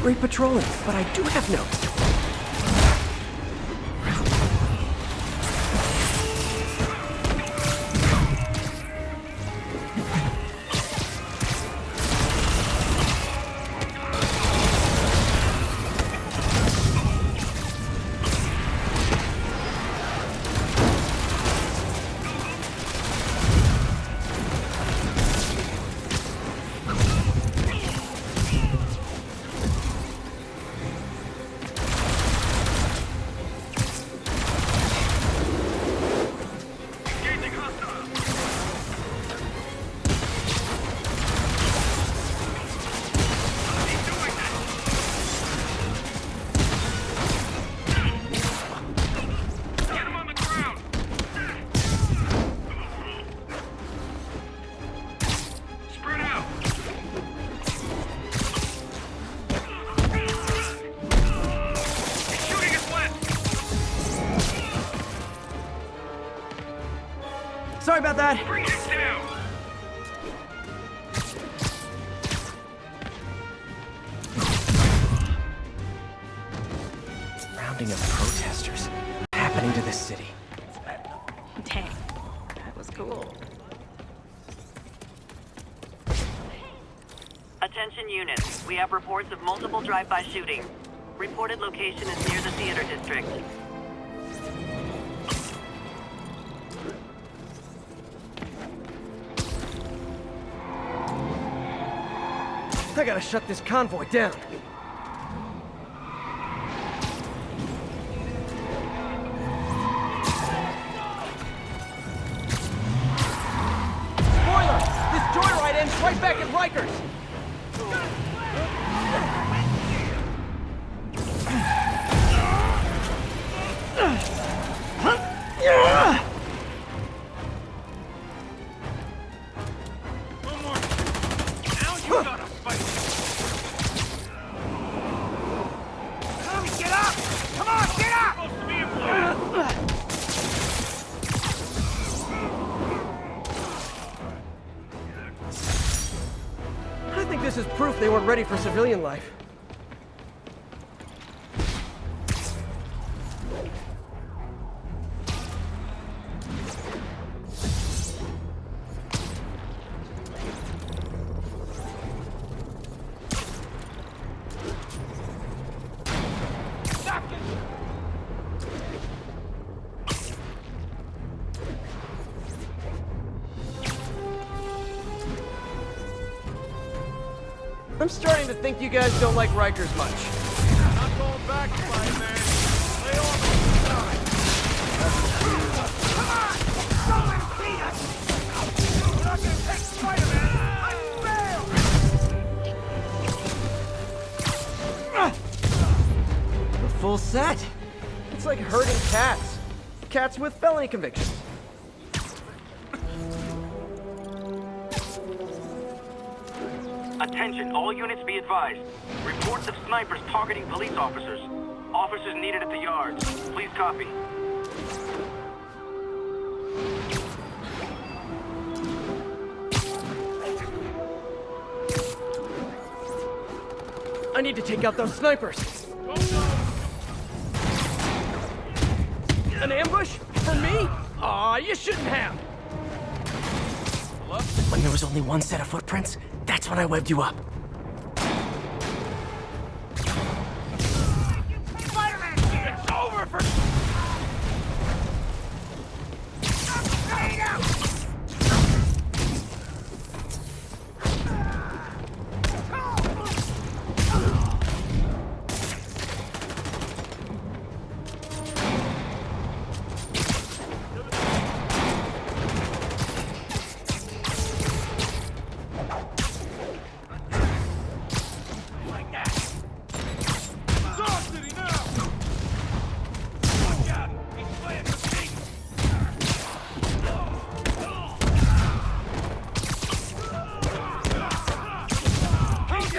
great patrolling, but I do have notes. Sorry about that. Bring it down. Rounding of protesters happening to this city. Dang, that was cool. Attention units. We have reports of multiple drive-by shootings. Reported location is near the theater district. I gotta shut this convoy down. Spoiler! This joyride ends right back at Rikers! I think this is proof they weren't ready for civilian life. I'm starting to think you guys don't like Rikers much. Not going back, my man. Lay off the side. Come on! Don't let him beat us! We're not gonna take Spider-Man! I failed! The full set. It's like herding cats. Cats with felony convictions. Attention, all units be advised. Reports of snipers targeting police officers. Officers needed at the yards. Please copy. I need to take out those snipers. An ambush? For me? Aw, you shouldn't have. When there was only one set of footprints, that's when I webbed you up. Spider-Man! It's over for...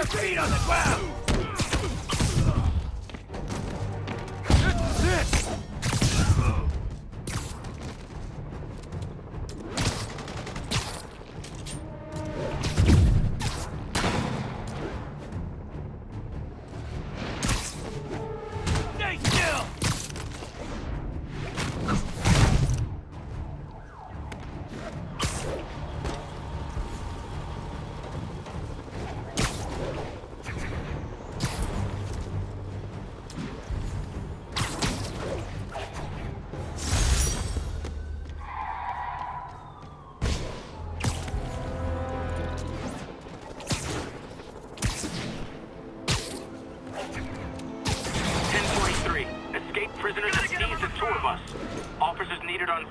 feet on the ground! This is it!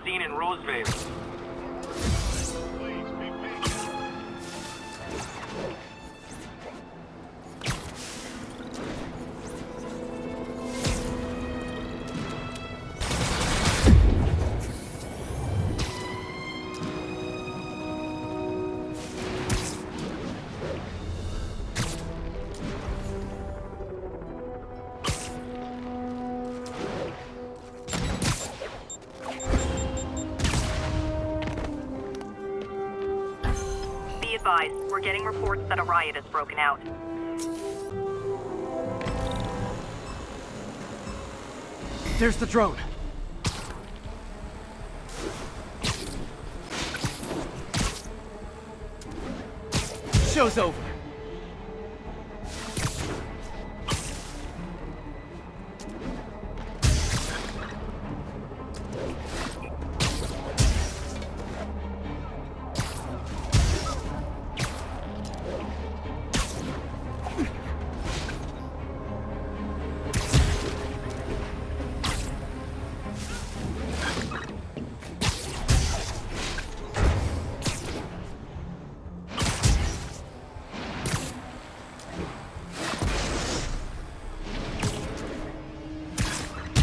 scene in Roseville. Be advised, we're getting reports that a riot has broken out. There's the drone. Show's over.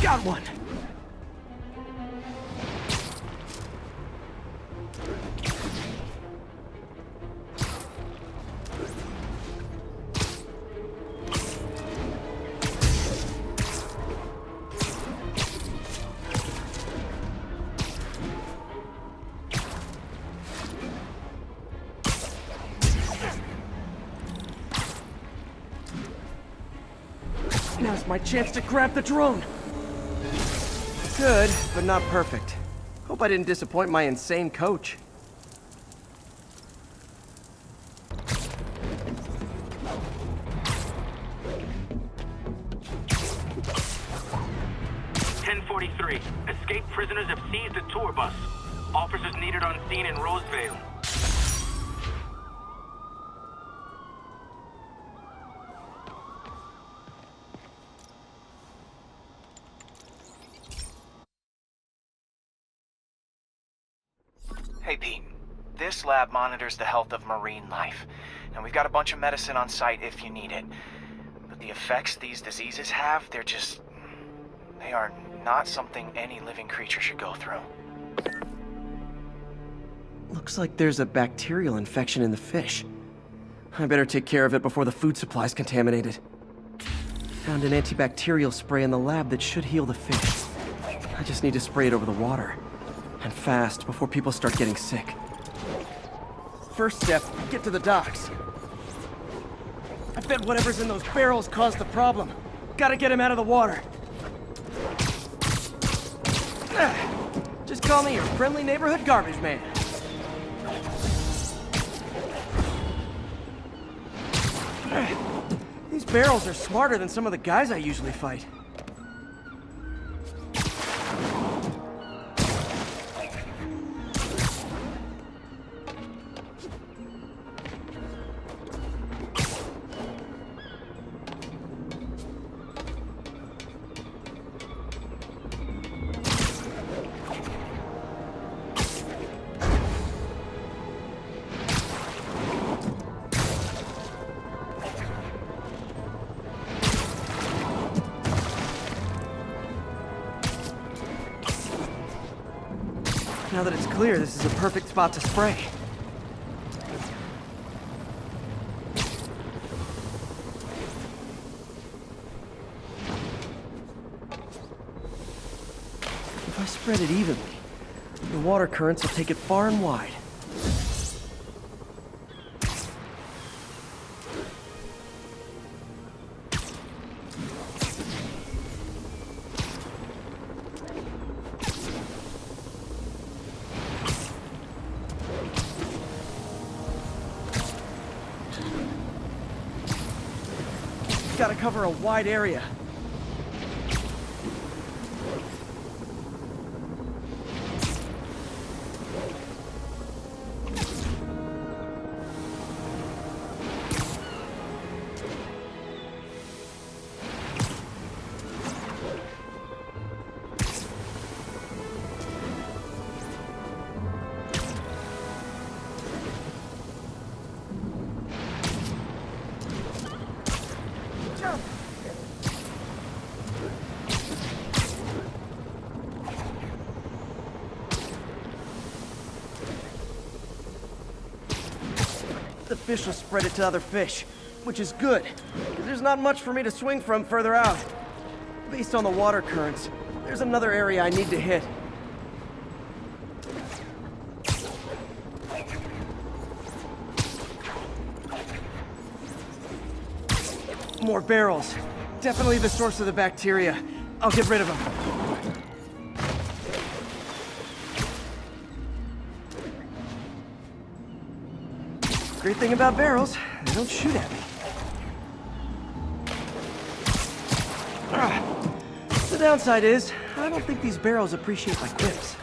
Got one! Now's my chance to grab the drone! Good, but not perfect. Hope I didn't disappoint my insane coach. .43. Escaped prisoners have seized a tour bus. Officers needed on scene in Roseville. Hey Pete, this lab monitors the health of marine life, and we've got a bunch of medicine on site if you need it. But the effects these diseases have, they are not something any living creature should go through. Looks like there's a bacterial infection in the fish. I better take care of it before the food supply's contaminated. Found an antibacterial spray in the lab that should heal the fish. I just need to spray it over the water. And fast, before people start getting sick. First step, get to the docks. I bet whatever's in those barrels caused the problem. Gotta get him out of the water. Just call me your friendly neighborhood garbage man. These barrels are smarter than some of the guys I usually fight. Now that it's clear, this is a perfect spot to spray. If I spread it evenly, the water currents will take it far and wide. Gotta cover a wide area. the fish will spread it to other fish, which is good, because there's not much for me to swing from further out. Based on the water currents, there's another area I need to hit. More barrels. Definitely the source of the bacteria. I'll get rid of them. Great thing about barrels, they don't shoot at me. The downside is, I don't think these barrels appreciate my quips.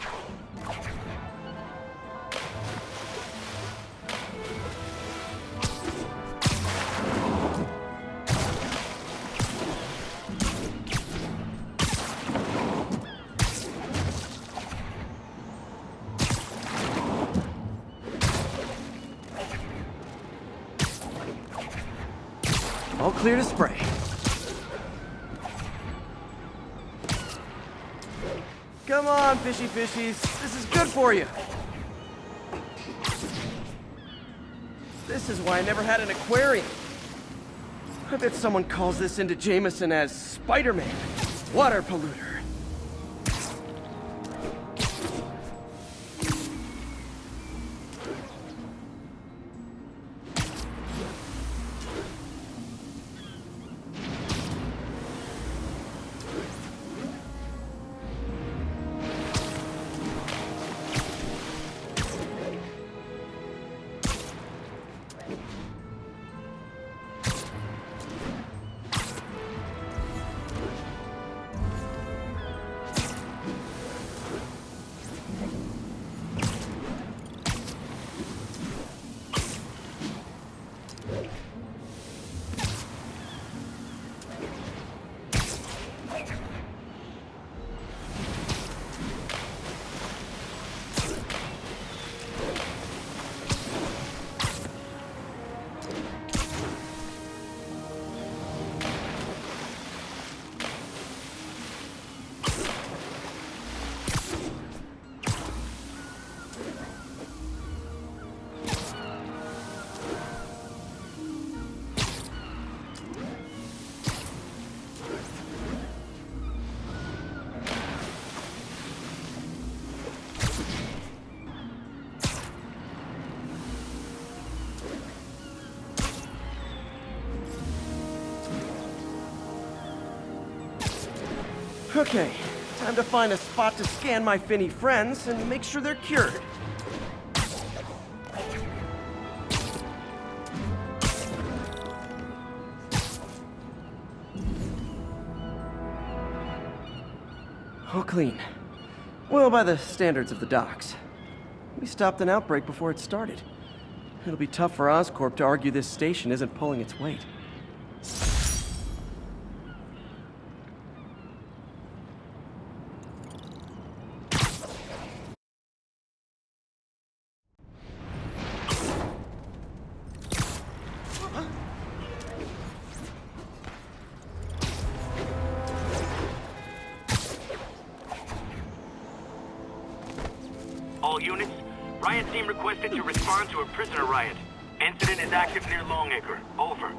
All clear to spray. Come on, fishy fishies. This is good for you. This is why I never had an aquarium. I bet someone calls this into Jameson as Spider-Man, water polluter. Okay, time to find a spot to scan my finny friends and make sure they're cured. All clean. Well, by the standards of the docks. We stopped an outbreak before it started. It'll be tough for Oscorp to argue this station isn't pulling its weight. All units, riot team requested to respond to a prisoner riot. Incident is active near Longacre. Over.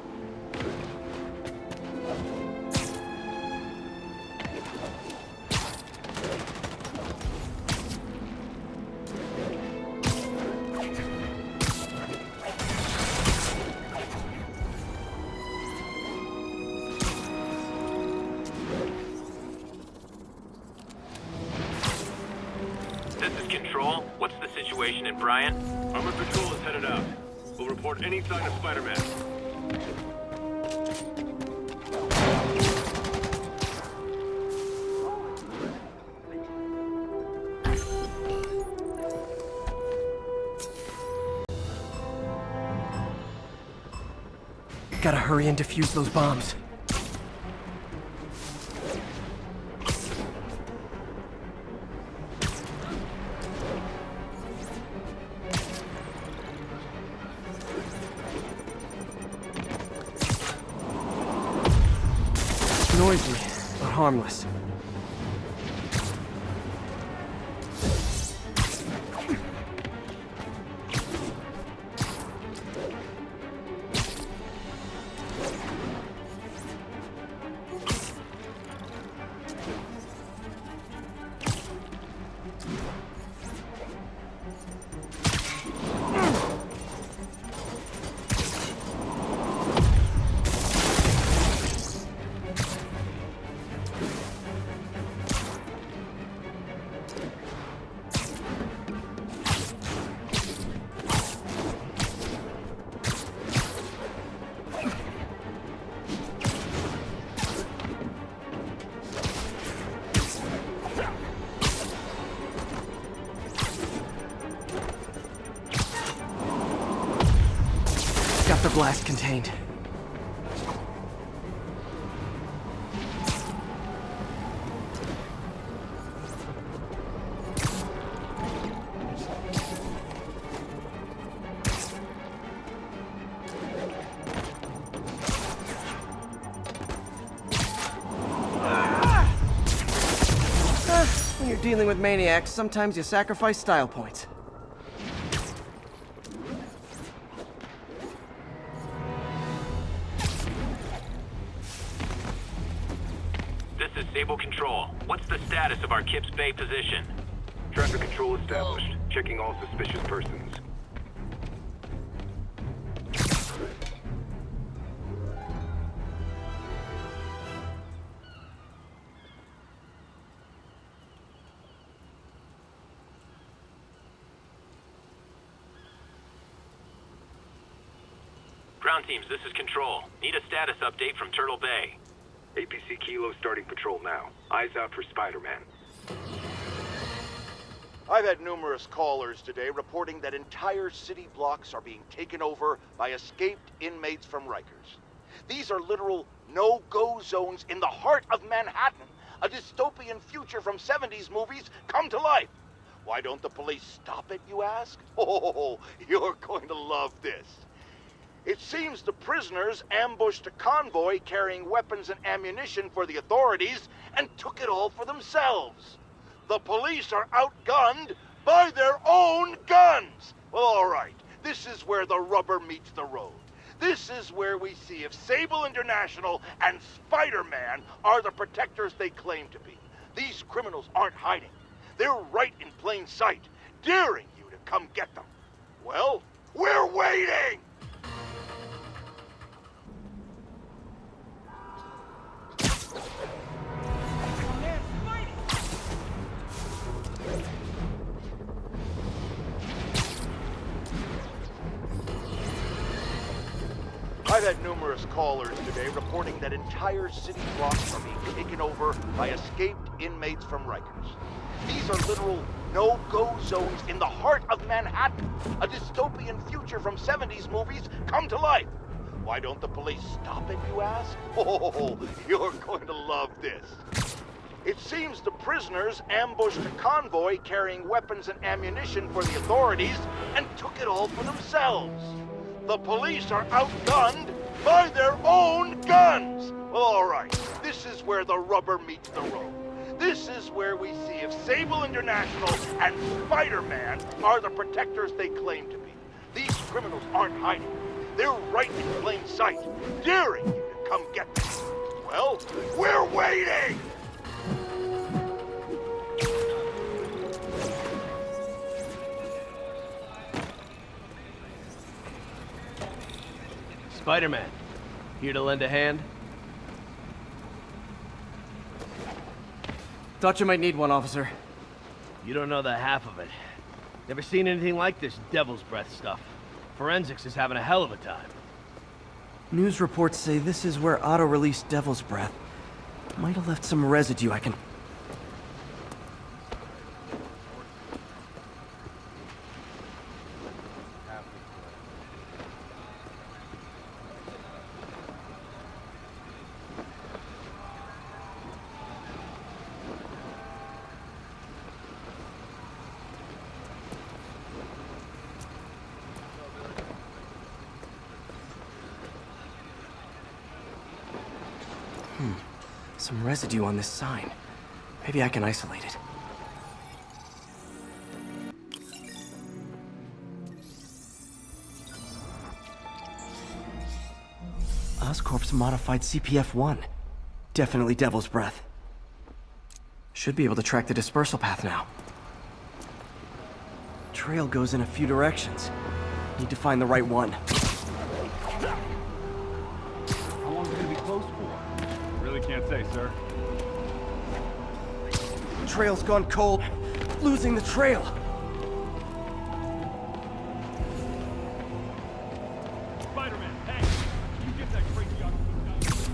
This is Control. What's the situation in Bryant? Armored Patrol is headed out. We'll report any sign of Spider-Man. Gotta hurry and defuse those bombs. Noisy, but harmless. the blast contained. When you're dealing with maniacs, sometimes you sacrifice style points. This is Sable Control. What's the status of our Kips Bay position? Traffic control established. Checking all suspicious persons. Ground teams, this is Control. Need a status update from Turtle Bay. APC Kilo starting patrol now. Eyes out for Spider-Man. I've had numerous callers today reporting that entire city blocks are being taken over by escaped inmates from Rikers. These are literal no-go zones in the heart of Manhattan. A dystopian future from 70s movies come to life. Why don't the police stop it, you ask? Oh, you're going to love this. It seems the prisoners ambushed a convoy carrying weapons and ammunition for the authorities and took it all for themselves. The police are outgunned by their own guns. Well, all right. This is where the rubber meets the road. This is where we see if Sable International and Spider-Man are the protectors they claim to be. These criminals aren't hiding. They're right in plain sight, daring you to come get them. Well, we're waiting! I've had numerous callers today reporting that entire city blocks are being taken over by escaped inmates from Rikers. These are literal no-go zones in the heart of Manhattan. A dystopian future from 70s movies come to life. Why don't the police stop it, you ask? Oh, you're going to love this. It seems the prisoners ambushed a convoy carrying weapons and ammunition for the authorities and took it all for themselves. The police are outgunned by their own guns. Well, all right. This is where the rubber meets the road. This is where we see if Sable International and Spider-Man are the protectors they claim to be. These criminals aren't hiding. They're right in plain sight, daring you to come get them. Well, we're waiting! Spider-Man, here to lend a hand? Thought you might need one, officer. You don't know the half of it. Never seen anything like this Devil's Breath stuff. Forensics is having a hell of a time. News reports say this is where Otto released Devil's Breath. Might have left some residue I can... Some residue on this sign. Maybe I can isolate it. Oscorp's modified CPF-1. Definitely Devil's Breath. Should be able to track the dispersal path now. Trail goes in a few directions. Need to find the right one. How long is it gonna be closed for? Really can't say, sir. Trail's gone cold. Losing the trail. Spider-Man, hey! You get that crazy octopus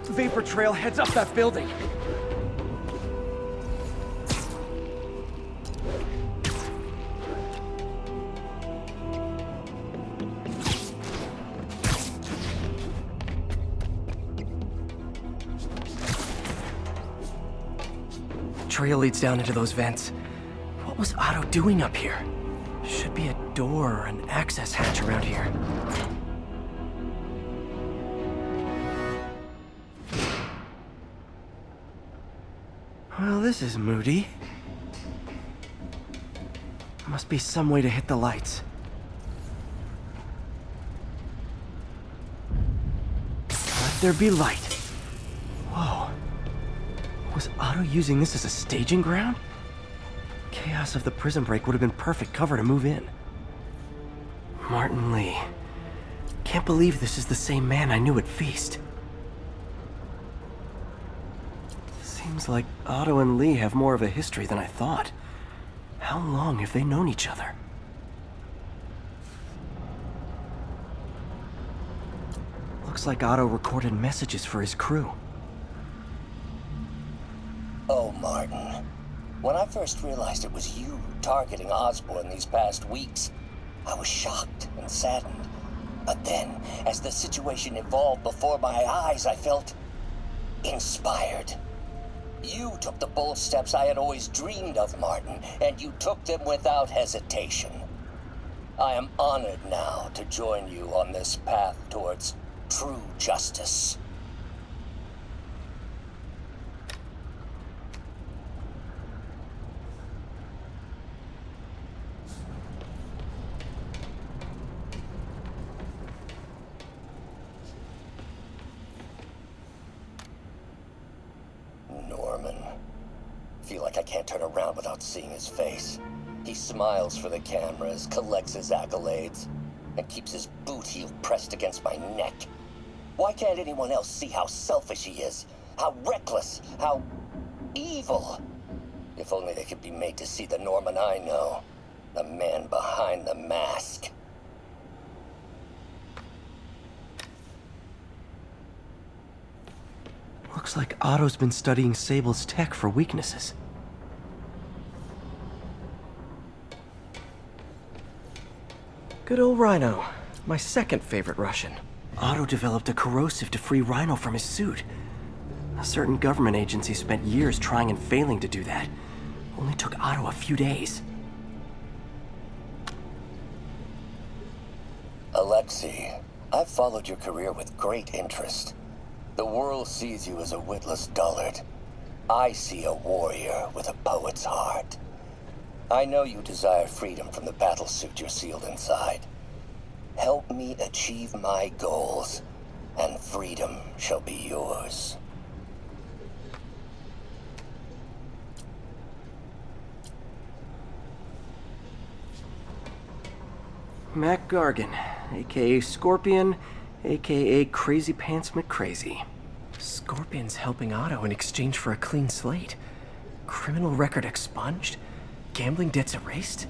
down. Vapor trail heads up that building. trail leads down into those vents. What was Otto doing up here? Should be a door or an access hatch around here. Well, this is moody. Must be some way to hit the lights. Let there be light. Whoa. Was Otto using this as a staging ground? Chaos of the prison break would have been perfect cover to move in. Martin Lee. Can't believe this is the same man I knew at Feast. Seems like Otto and Lee have more of a history than I thought. How long have they known each other? Looks like Otto recorded messages for his crew. Oh, Martin. When I first realized it was you targeting Osborn these past weeks, I was shocked and saddened. But then, as the situation evolved before my eyes, I felt inspired. You took the bold steps I had always dreamed of, Martin, and you took them without hesitation. I am honored now to join you on this path towards true justice. Feel like I can't turn around without seeing his face. He smiles for the cameras, collects his accolades, and keeps his boot heel pressed against my neck. Why can't anyone else see how selfish he is? How reckless? How evil? If only they could be made to see the Norman I know. The man behind the mask. Looks like Otto's been studying Sable's tech for weaknesses. Good old Rhino. My second favorite Russian. Otto developed a corrosive to free Rhino from his suit. A certain government agency spent years trying and failing to do that. Only took Otto a few days. Alexei, I've followed your career with great interest. The world sees you as a witless dullard. I see a warrior with a poet's heart. I know you desire freedom from the battlesuit you're sealed inside. Help me achieve my goals, and freedom shall be yours. Mac Gargan, aka Scorpion, aka Crazy Pants McCrazy. Scorpion's helping Otto in exchange for a clean slate. Criminal record expunged? Gambling debts erased?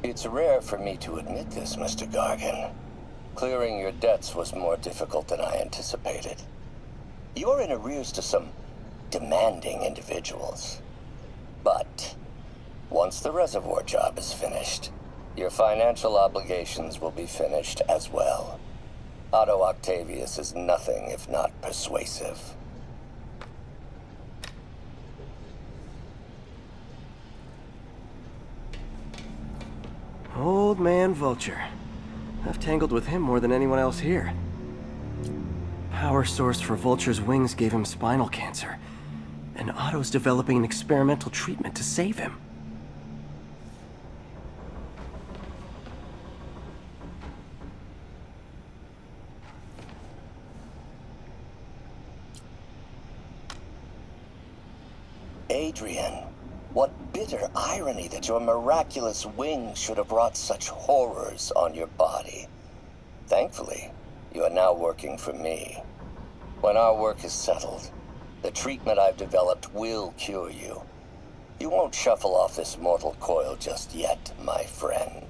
It's rare for me to admit this, Mr. Gargan. Clearing your debts was more difficult than I anticipated. You're in arrears to some demanding individuals. But once the reservoir job is finished, your financial obligations will be finished as well. Otto Octavius is nothing if not persuasive. Old man Vulture. I've tangled with him more than anyone else here. Power source for Vulture's wings gave him spinal cancer, and Otto's developing an experimental treatment to save him. Adrian, what bitter irony that your miraculous wings should have brought such horrors on your body. Thankfully, you are now working for me. When our work is settled, the treatment I've developed will cure you. You won't shuffle off this mortal coil just yet, my friend.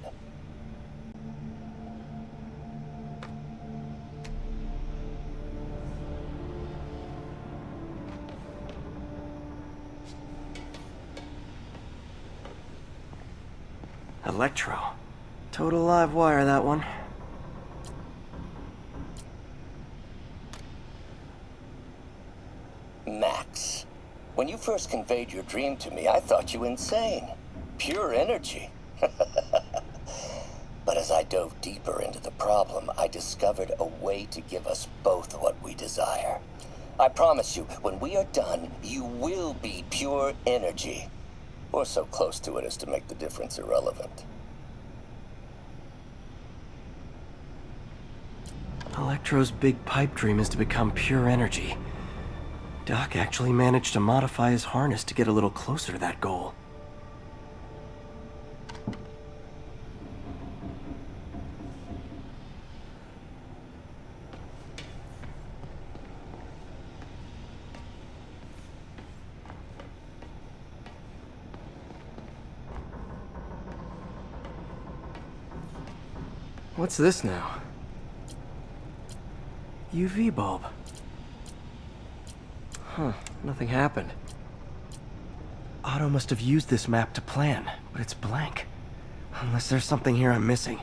Electro. Total live wire, that one. Max, when you first conveyed your dream to me, I thought you insane. Pure energy. But as I dove deeper into the problem, I discovered a way to give us both what we desire. I promise you, when we are done, you will be pure energy. Or so close to it as to make the difference irrelevant. Electro's big pipe dream is to become pure energy. Doc actually managed to modify his harness to get a little closer to that goal. What's this now? UV bulb. Huh, nothing happened. Otto must have used this map to plan, but it's blank. Unless there's something here I'm missing.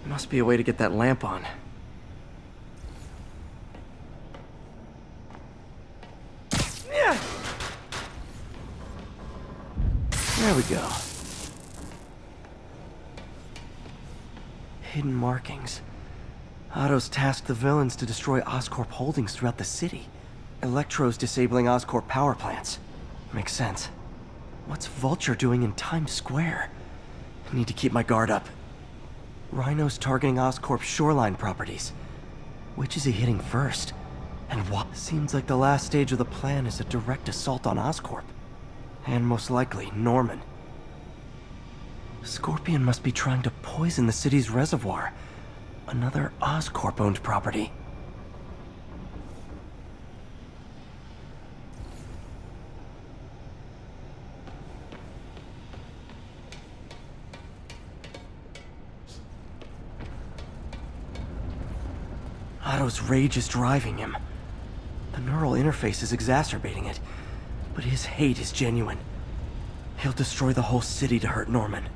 Must be a way to get that lamp on. There we go. Hidden markings. Otto's tasked the villains to destroy Oscorp holdings throughout the city. Electro's disabling Oscorp power plants. Makes sense. What's Vulture doing in Times Square? I need to keep my guard up. Rhino's targeting Oscorp's shoreline properties. Which is he hitting first? And what? Seems like the last stage of the plan is a direct assault on Oscorp. And most likely, Norman. Scorpion must be trying to poison the city's reservoir. Another Oscorp-owned property. Otto's rage is driving him. The neural interface is exacerbating it, but his hate is genuine. He'll destroy the whole city to hurt Norman.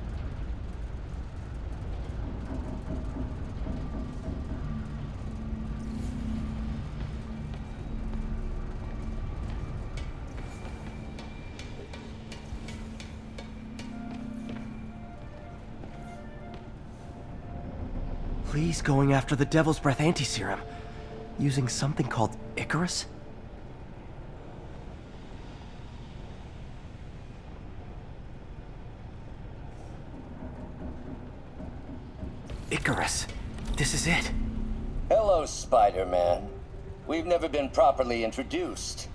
Lee's going after the Devil's Breath anti-serum, using something called Icarus? Icarus. This is it. Hello, Spider-Man. We've never been properly introduced.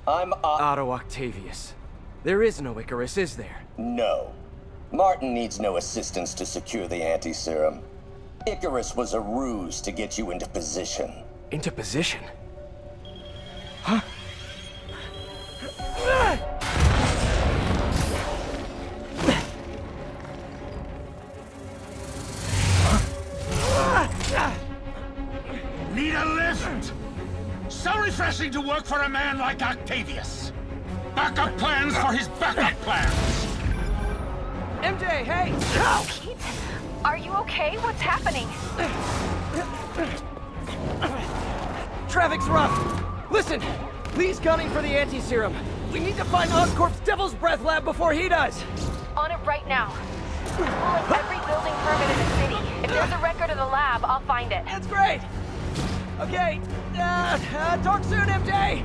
I'm Otto Octavius. There is no Icarus, is there? No. Martin needs no assistance to secure the anti-serum. Icarus was a ruse to get you into position. Into position? Huh? Need a lift? So refreshing to work for a man like Octavius. Backup plans for his backup plans. MJ, hey! Pete, are you okay? What's happening? Traffic's rough. Listen, Lee's gunning for the anti-serum. We need to find Oscorp's Devil's Breath lab before he does. On it right now. Pull up every building permit in the city. If there's a record of the lab, I'll find it. That's great. Okay, talk soon, MJ.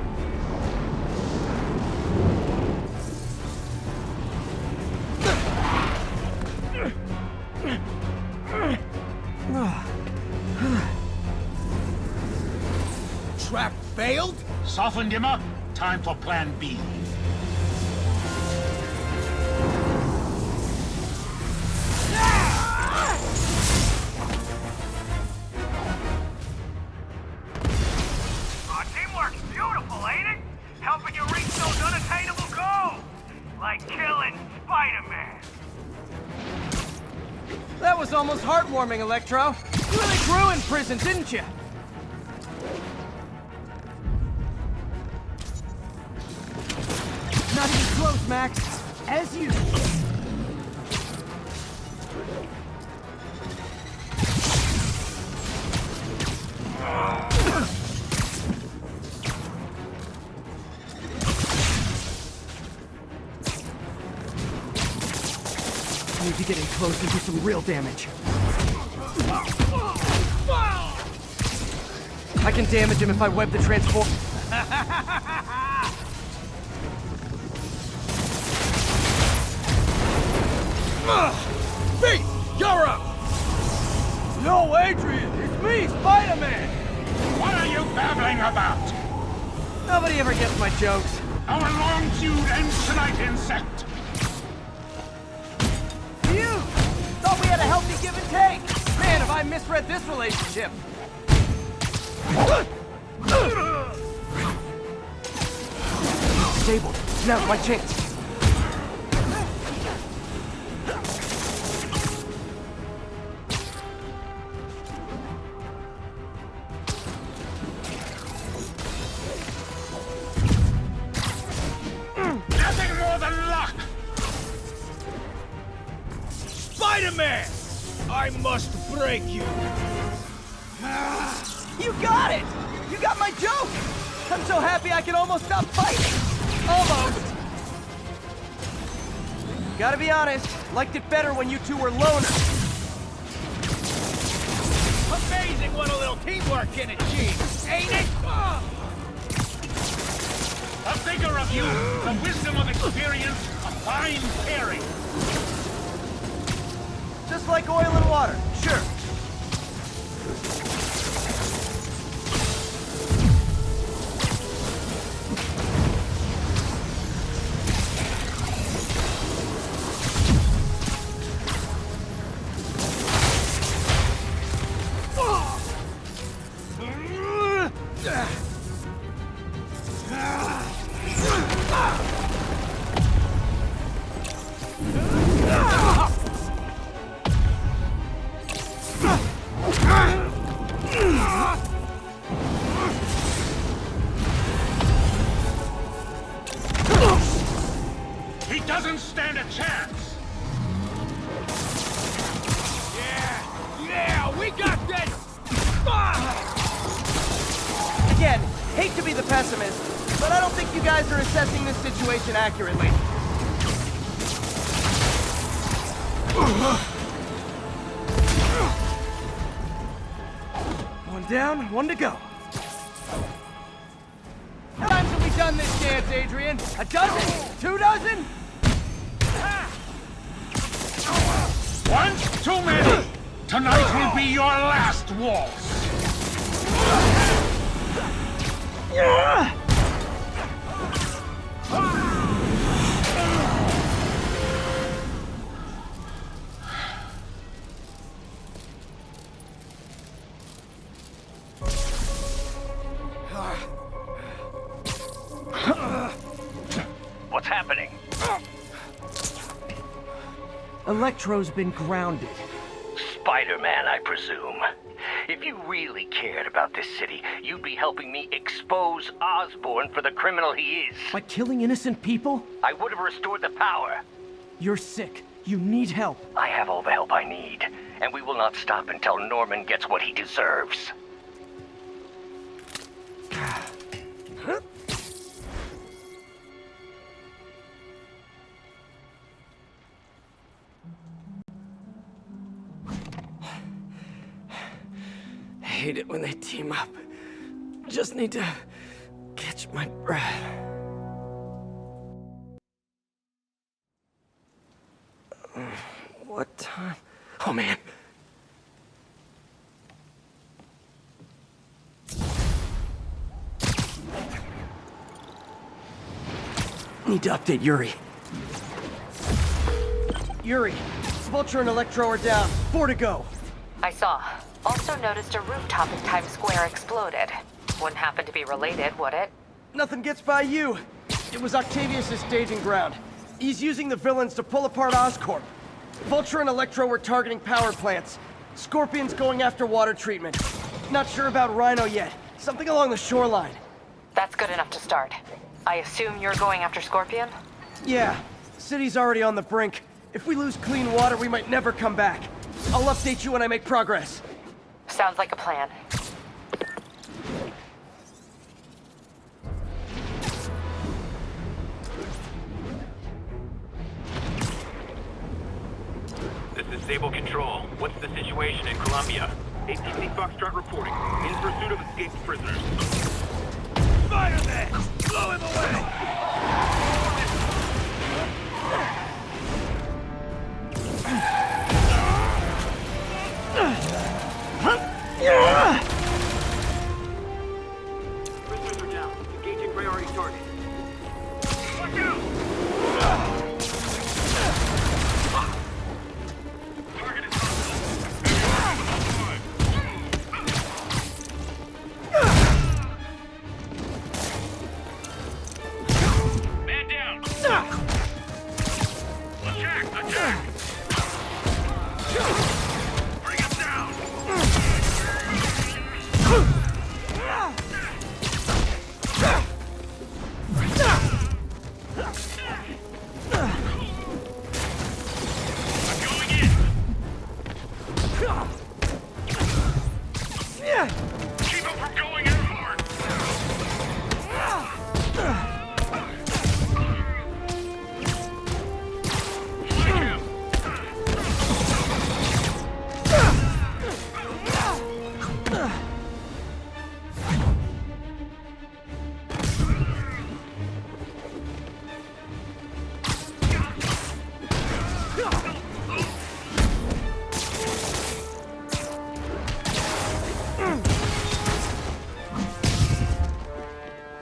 Trap failed? Softened him up. Time for plan B. Teamwork! almost heartwarming, Electro. You really grew in prison, didn't you? Not even close, Max. As usual. I need to get in close and do some real damage. I can damage him if I web the transform. Pete, you're up! No, Adrian! It's me, Spider-Man! What are you babbling about? Nobody ever gets my jokes. Our long feud ends tonight, insect. You! Thought we had a healthy give and take! Man, have I misread this relationship! Disabled. Now's my chance. Nothing more than luck. Spider-Man! I must break you. You got it! You got my joke! I'm so happy I can almost stop fighting! Almost! Gotta be honest, liked it better when you two were loners. Amazing what a little teamwork can achieve, ain't it? The vigor of youth, the wisdom of experience, a fine pairing. Just like oil and water, sure. He doesn't stand a chance. Yeah, we got this! Again, hate to be the pessimist, but I don't think you guys are assessing this situation accurately. One down, one to go. How many times have we done this dance, Adrian? A dozen? 2 dozen? Once too many. Tonight will be your last waltz. What's happening? Electro's been grounded. Spider-Man, I presume. If you really cared about this city, you'd be helping me expose Osborn for the criminal he is. By killing innocent people? I would have restored the power. You're sick. You need help. I have all the help I need, and we will not stop until Norman gets what he deserves. Hate it when they team up. Just need to catch my breath. What time? Oh man. Need to update Yuri. Yuri, Vulture and Electro are down. 4 to go. I saw. Also noticed a rooftop in Times Square exploded. Wouldn't happen to be related, would it? Nothing gets by you. It was Octavius' staging ground. He's using the villains to pull apart Oscorp. Vulture and Electro were targeting power plants. Scorpion's going after water treatment. Not sure about Rhino yet. Something along the shoreline. That's good enough to start. I assume you're going after Scorpion? Yeah, city's already on the brink. If we lose clean water, we might never come back. I'll update you when I make progress. Sounds like a plan. This is Sable Control. What's the situation in Columbia? ATC Foxtrot reporting. In pursuit of escaped prisoners. Fire there! Blow him away! Prisoners are down. Engaging priority target. Watch out! Target is hostile. Man down! Attack! Attack! Bring him down! I'm going in! Keep him from going airborne! Flank him!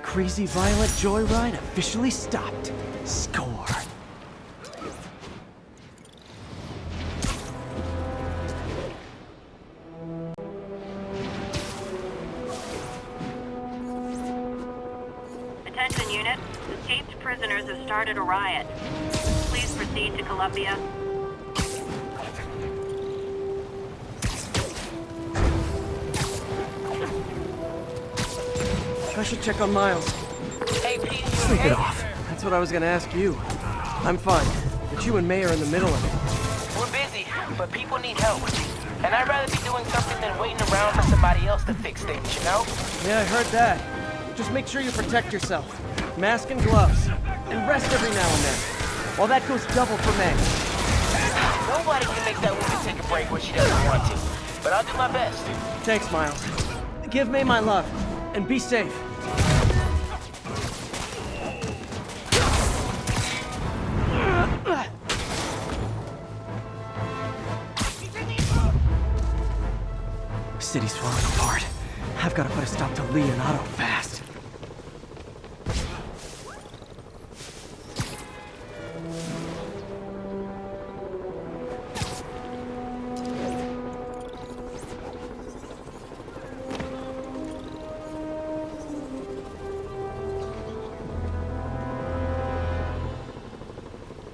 Crazy Violent Joyride officially stopped. Score. Attention unit. Escaped prisoners have started a riot. Please proceed to Columbia. I should check on Miles. Hey, Pete, Sleep it off. That's what I was gonna ask you. I'm fine, but you and May are in the middle of it. We're busy, but people need help. And I'd rather be doing something than waiting around for somebody else to fix things, you know? Yeah, I heard that. Just make sure you protect yourself. Mask and gloves. And rest every now and then. Well, that goes double for May. Nobody can make that woman take a break when she doesn't want to. But I'll do my best. Thanks, Miles. Give May my love. And be safe. City's falling apart. I've got to put a stop to Lee and Otto fast.